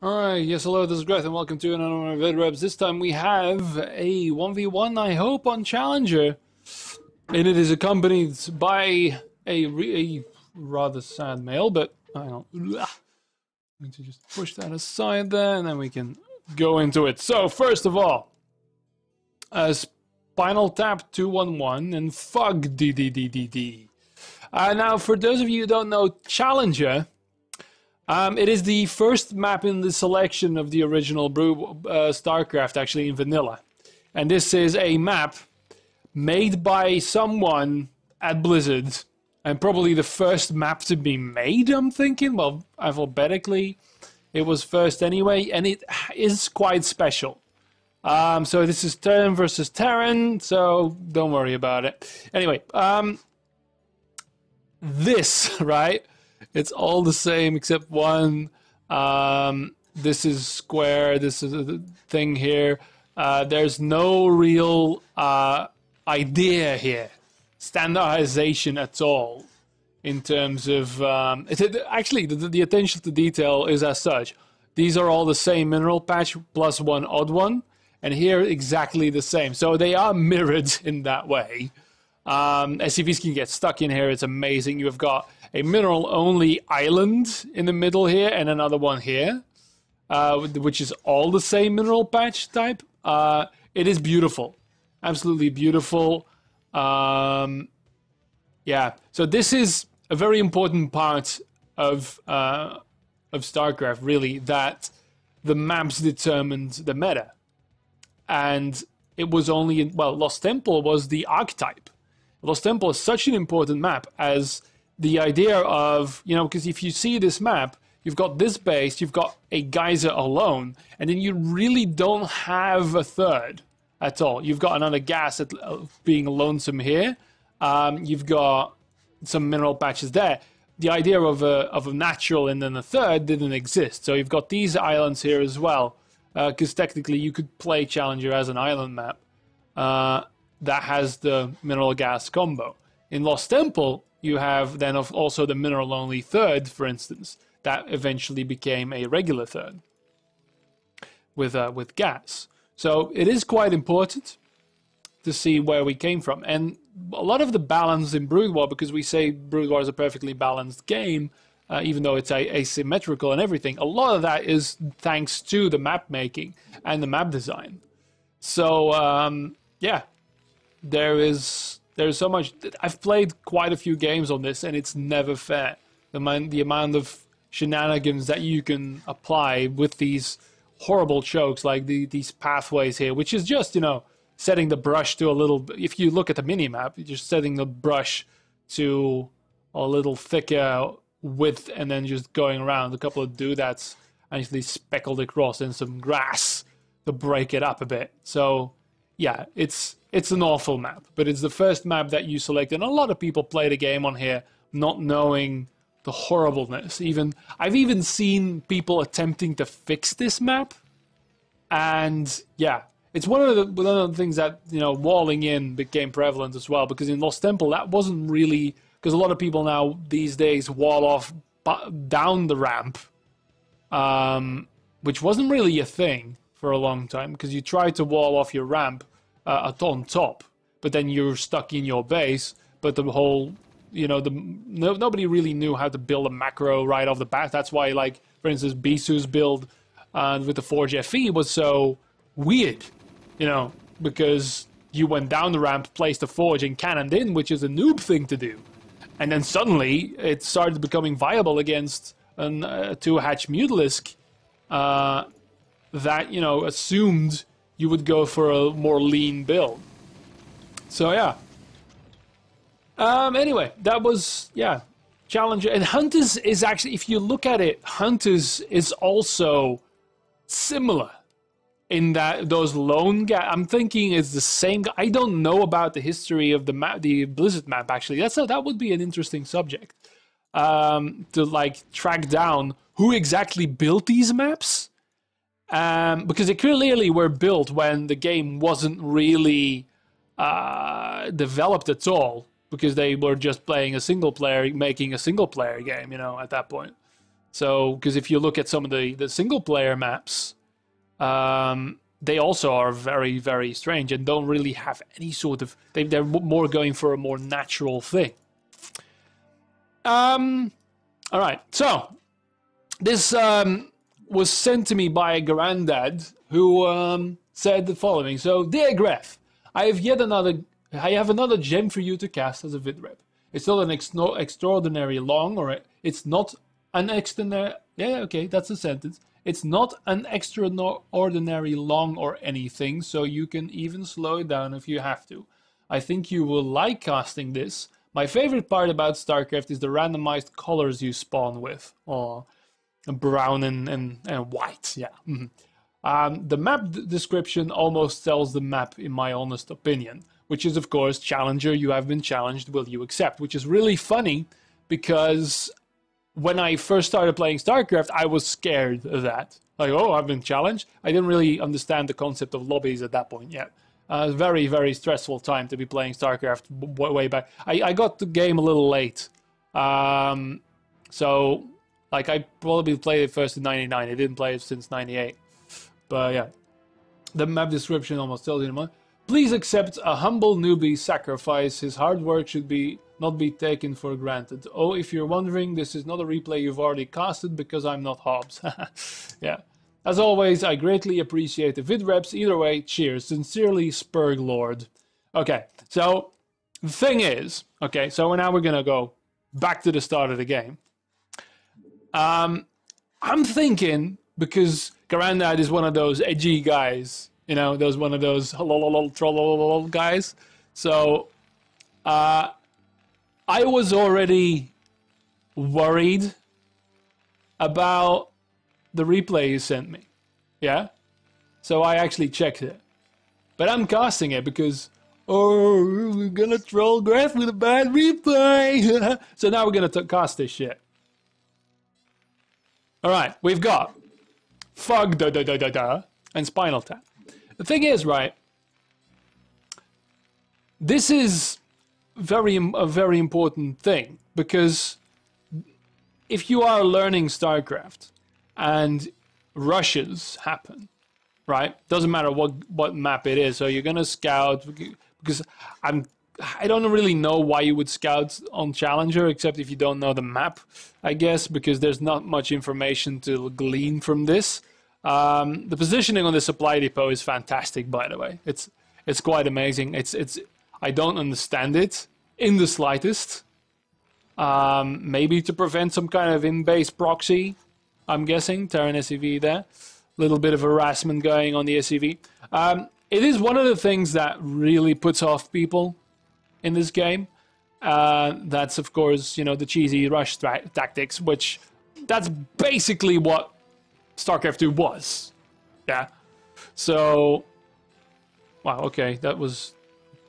Alright, yes, hello, this is Greth, and welcome to another one of Vidreps. This time we have a 1v1, I hope, on Challenger. And it is accompanied by a rather sad male, but I don't... I'm going to just push that aside there, and then we can go into it. So, first of all, Spinal Tap 211 and Fug DDDDD. Now, for those of you who don't know Challenger... it is the first map in the selection of the original Starcraft, actually, in vanilla. And this is a map made by someone at Blizzard, and probably the first map to be made, I'm thinking. Well, alphabetically, it was first anyway, and it is quite special. So this is Terran versus Terran, so don't worry about it. Anyway, this, right? It's all the same except one. This is square. This is a thing here. There's no real idea here, standardization at all, in terms of... actually, the attention to detail is as such. These are all the same mineral patch plus one odd one, and here exactly the same. So they are mirrored in that way. SCVs can get stuck in here. It's amazing. You've got a mineral-only island in the middle here, and another one here, which is all the same mineral patch type. It is beautiful, absolutely beautiful. Yeah, so this is a very important part of StarCraft, really, that the maps determined the meta, and it was only Lost Temple was the archetype. Lost Temple is such an important map as the idea of, because if you see this map, you've got this base, you've got a geyser alone, and then you really don't have a third at all. You've got another gas being lonesome here. You've got some mineral patches there. The idea of a natural and then a third didn't exist. So you've got these islands here as well, because technically you could play Challenger as an island map that has the mineral gas combo. In Lost Temple, you have then also the mineral-only third, for instance, that eventually became a regular third with gas. So it is quite important to see where we came from. And a lot of the balance in Brood War, because we say Brood War is a perfectly balanced game, even though it's asymmetrical and everything, a lot of that is thanks to the map making and the map design. So, yeah, there's so much. I've played quite a few games on this, and it's never fair. The amount of shenanigans that you can apply with these horrible chokes, like these pathways here, which is just, setting the brush to a little... If you look at the mini-map, you're just setting the brush to a little thicker width, and then just going around a couple of doodads, actually speckled across, and some grass to break it up a bit. So, yeah, it's an awful map, but it's the first map that you select, and a lot of people play the game on here not knowing the horribleness. I've even seen people attempting to fix this map, and yeah, it's one of the things that, walling in became prevalent as well, because in Lost Temple that wasn't really, because a lot of people now these days wall off down the ramp, which wasn't really a thing for a long time, because you tried to wall off your ramp on top, but then you're stuck in your base. But the whole, nobody really knew how to build a macro right off the bat. That's why, like, for instance, Bisu's build with the Forge FE was so weird, because you went down the ramp, placed the Forge, and cannoned in, which is a noob thing to do. And then suddenly it started becoming viable against a two-hatch Mutalisk that, assumed you would go for a more lean build. So, yeah. Anyway, that was, Challenger. And Hunters is actually, if you look at it, Hunters is also similar in that those lone guys, I'm thinking it's the same guy. I don't know about the history of the map, the Blizzard map, actually. That would be an interesting subject. To, track down who exactly built these maps. Because they clearly were built when the game wasn't really developed at all, because they were just playing a single player, making a single player game, at that point. So, because if you look at some of the single player maps, they also are very, very strange and don't really have any sort of... They're more going for a more natural thing. All right, so this was sent to me by a granddad who said the following. So, dear Gref, I have another gem for you to cast as a Vidrep. It's not an extraordinary long, or it's not an extraordinary... Yeah, okay, that's a sentence. It's not an extraordinary long or anything, so you can even slow it down if you have to. I think you will like casting this. My favorite part about Starcraft is the randomized colors you spawn with. Oh, brown and white, yeah. The map description almost tells the map, in my honest opinion, which is, of course, Challenger, you have been challenged, will you accept? Which is really funny, because when I first started playing StarCraft, I was scared of that. Like, oh, I've been challenged? I didn't really understand the concept of lobbies at that point yet. Very, very stressful time to be playing StarCraft way back. I got the game a little late. So, like, I probably played it first in 99. I didn't play it since 98. But, yeah. The map description almost tells you. Please accept a humble newbie's sacrifice. His hard work should not be taken for granted. Oh, if you're wondering, this is not a replay you've already casted because I'm not Hobbs. Yeah. As always, I greatly appreciate the vidreps. Either way, cheers. Sincerely, Spurglord. Okay, so the thing is, okay, so now we're gonna go back to the start of the game. I'm thinking, because Grandad is one of those edgy guys, you know, one of those trollolol guys. So, I was already worried about the replay you sent me. Yeah? So I actually checked it. But I'm casting it because, oh, we're gonna troll Graf with a bad replay. So now we're gonna cast this shit. Alright, we've got Fug and Spinal Tap. The thing is, right, this is a very important thing, because if you are learning StarCraft and rushes happen, right? Doesn't matter what map it is. So you're gonna scout, because I don't really know why you would scout on Challenger, except if you don't know the map, I guess, because there's not much information to glean from this. The positioning on the supply depot is fantastic, by the way. It's quite amazing. I don't understand it in the slightest. Maybe to prevent some kind of in-base proxy, I'm guessing. Terran SCV there. Little bit of harassment going on the SCV. It is one of the things that really puts off people in this game. That's, of course, you know, the cheesy rush tactics, which that's basically what StarCraft 2 was. Yeah. So, wow, okay, that was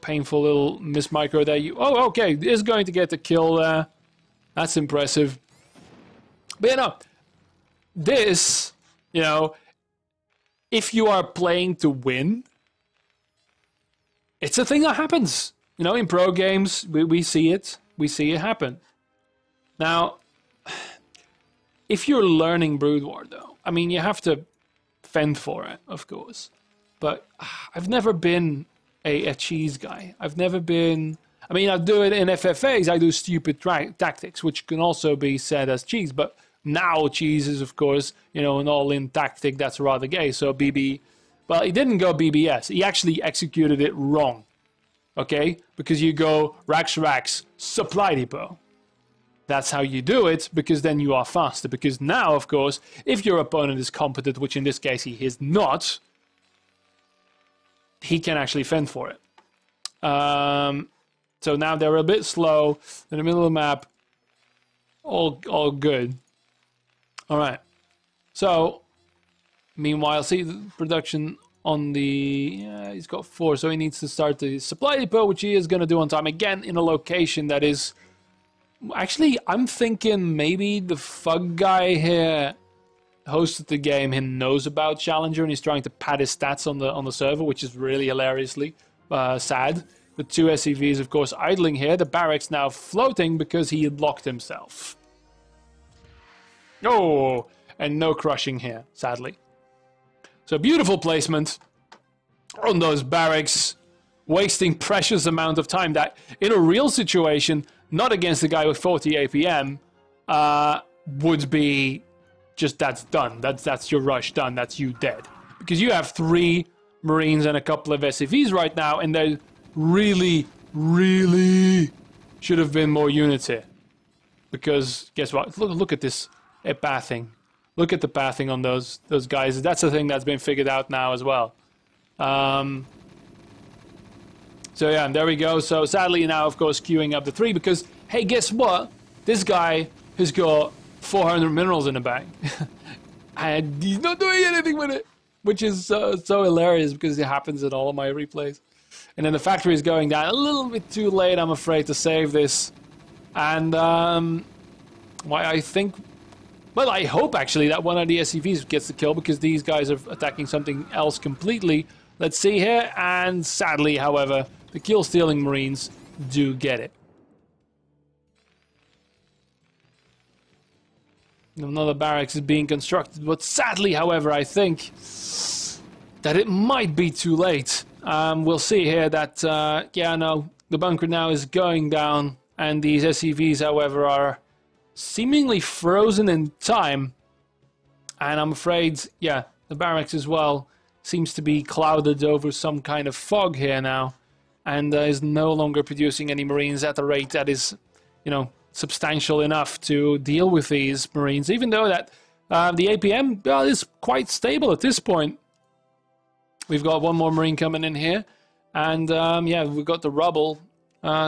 painful little mismicro there. Oh, okay, is going to get the kill there. That's impressive. But, you know, this, you know, if you are playing to win, it's a thing that happens. You know, in pro games, we see it. We see it happen. Now, if you're learning Brood War, though, I mean, you have to fend for it, of course. But I've never been a cheese guy. I've never been... I mean, I do it in FFAs. I do stupid tactics, which can also be said as cheese. But now cheese is, of course, you know, an all-in tactic that's rather gay. So BB... Well, he didn't go BBS. He actually executed it wrong. Okay? Because you go Rax, supply depot. That's how you do it, because then you are faster. Because now, of course, if your opponent is competent, which in this case he is not, he can actually fend for it. So now they're a bit slow in the middle of the map. All good. All right. So, meanwhile, see the production on the... Yeah, he's got 4, so he needs to start the supply depot, which he is going to do on time. Again, in a location that is... Actually, I'm thinking maybe the Fug guy here hosted the game and knows about Challenger, and he's trying to pad his stats on the server, which is really hilariously sad. The 2 SCVs, of course, idling here. The barracks now floating because he had locked himself. Oh, and no crushing here, sadly. So beautiful placement on those barracks, wasting precious amount of time that in a real situation, not against the guy with 40 APM, would be just that's done. That's your rush done. That's you dead. Because you have 3 Marines and a couple of SCVs right now, and there really, really should have been more units here. Because guess what? Look at this pathing. Look at the pathing on those guys. That's a thing that's been figured out now as well. So yeah, and there we go. So sadly now, of course, queuing up the 3 because, hey, guess what? This guy has got 400 minerals in the bank. And he's not doing anything with it. Which is so hilarious because it happens in all of my replays. And then the factory is going down a little bit too late, I'm afraid, to save this. And why I think... Well, I hope, actually, that one of the SCVs gets the kill because these guys are attacking something else completely. Let's see here. And sadly, however, the kill-stealing Marines do get it. Another barracks is being constructed, but sadly, however, I think that it might be too late. We'll see here that, yeah, no, the bunker now is going down, and these SCVs, however, are seemingly frozen in time. And I'm afraid, yeah, the barracks as well seems to be clouded over some kind of fog here now, and is no longer producing any Marines at the rate that is, you know, substantial enough to deal with these Marines, even though that the APM is quite stable at this point. We've got one more Marine coming in here, and yeah, we've got the rubble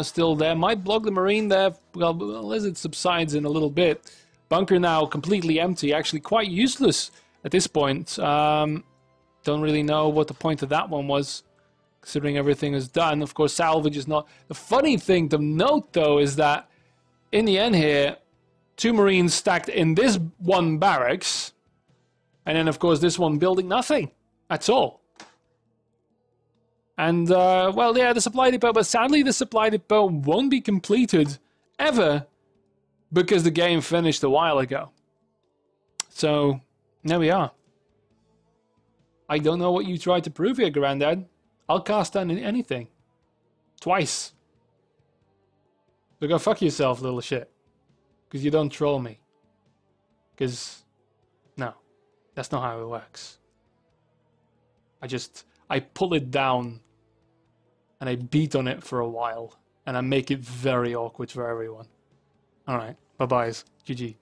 still there. Might block the Marine there, well, unless it subsides in a little bit. Bunker now completely empty, actually quite useless at this point. Don't really know what the point of that one was, considering everything is done. Of course, salvage is not... The funny thing to note, though, is that in the end here, 2 Marines stacked in this one barracks, and then, of course, this one building nothing at all. And, well, yeah, the supply depot, but sadly the supply depot won't be completed ever because the game finished a while ago. So, there we are. I don't know what you tried to prove here, Grandad. I'll cast down anything. Twice. So go fuck yourself, little shit. Because you don't troll me. Because, no. That's not how it works. I pull it down. And I beat on it for a while. And I make it very awkward for everyone. Alright. Bye-byes. GG.